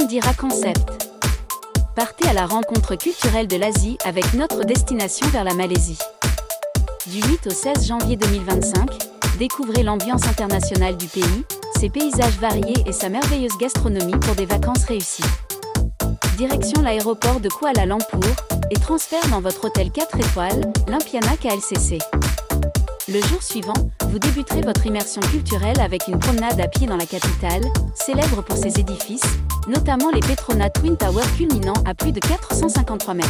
Indira Concept. Partez à la rencontre culturelle de l'Asie avec notre destination vers la Malaisie. Du 8 au 16 janvier 2025, découvrez l'ambiance internationale du pays, ses paysages variés et sa merveilleuse gastronomie pour des vacances réussies. Direction l'aéroport de Kuala Lumpur et transfert dans votre hôtel 4 étoiles, l'Impiana KLCC. Le jour suivant, vous débuterez votre immersion culturelle avec une promenade à pied dans la capitale, célèbre pour ses édifices, notamment les Petronas Twin Towers culminant à plus de 453 mètres.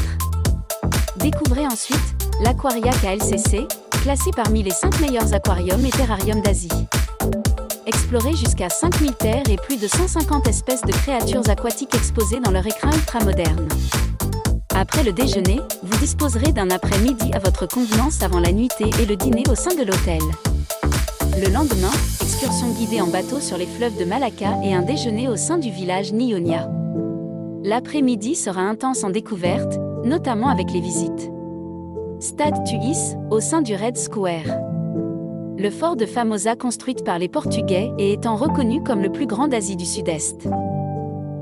Découvrez ensuite l'Aquaria KLCC, classé parmi les 5 meilleurs aquariums et terrariums d'Asie. Explorez jusqu'à 5000 terres et plus de 150 espèces de créatures aquatiques exposées dans leur écrin ultramoderne. Après le déjeuner, vous disposerez d'un après-midi à votre convenance avant la nuitée et le dîner au sein de l'hôtel. Le lendemain, excursion guidée en bateau sur les fleuves de Malacca et un déjeuner au sein du village Nyonya. L'après-midi sera intense en découvertes, notamment avec les visites. Stade Tuis, au sein du Red Square. Le fort de Famosa construite par les Portugais et étant reconnu comme le plus grand d'Asie du Sud-Est.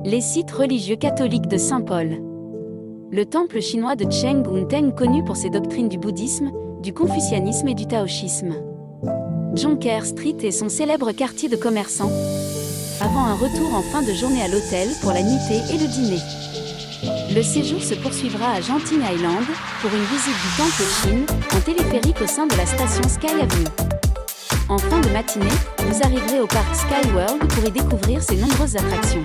Les sites religieux catholiques de Saint-Paul. Le temple chinois de Cheng-Un-Teng connu pour ses doctrines du bouddhisme, du confucianisme et du taoïsme. Jonker Street et son célèbre quartier de commerçants. Avant un retour en fin de journée à l'hôtel pour la nuitée et le dîner. Le séjour se poursuivra à Genting Island pour une visite du temple Chine en téléphérique au sein de la station Sky Avenue. En fin de matinée, vous arriverez au parc Sky World pour y découvrir ses nombreuses attractions.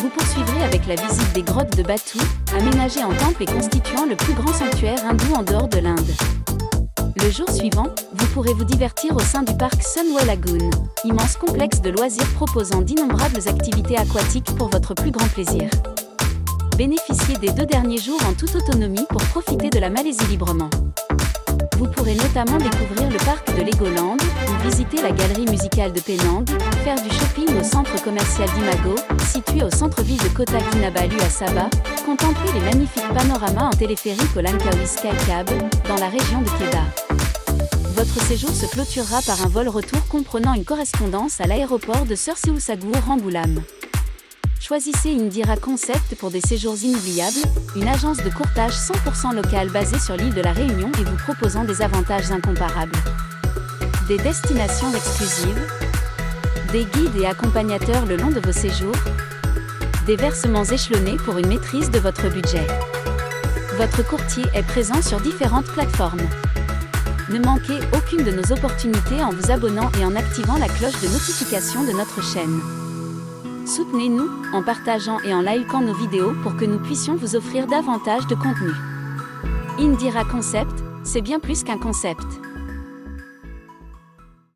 Vous poursuivrez avec la visite des grottes de Batu, aménagées en temple et constituant le plus grand sanctuaire hindou en dehors de l'Inde. Le jour suivant, vous pourrez vous divertir au sein du parc Sunway Lagoon, immense complexe de loisirs proposant d'innombrables activités aquatiques pour votre plus grand plaisir. Bénéficiez des 2 derniers jours en toute autonomie pour profiter de la Malaisie librement. Vous pourrez notamment découvrir le parc de Legoland, ou visiter la galerie musicale de Penang, faire du shopping au centre commercial d'Imago, situé au centre-ville de Kota Kinabalu à Sabah, contempler les magnifiques panoramas en téléphérique au Langkawi Sky Cab, dans la région de Kedah. Votre séjour se clôturera par un vol retour comprenant une correspondance à l'aéroport de Sir Siusagur Rambulam. Choisissez Indira Concept pour des séjours inoubliables, une agence de courtage 100% locale basée sur l'île de la Réunion et vous proposant des avantages incomparables. Des destinations exclusives, des guides et accompagnateurs le long de vos séjours, des versements échelonnés pour une maîtrise de votre budget. Votre courtier est présent sur différentes plateformes. Ne manquez aucune de nos opportunités en vous abonnant et en activant la cloche de notification de notre chaîne. Soutenez-nous en partageant et en likant nos vidéos pour que nous puissions vous offrir davantage de contenu. Indira Concept, c'est bien plus qu'un concept.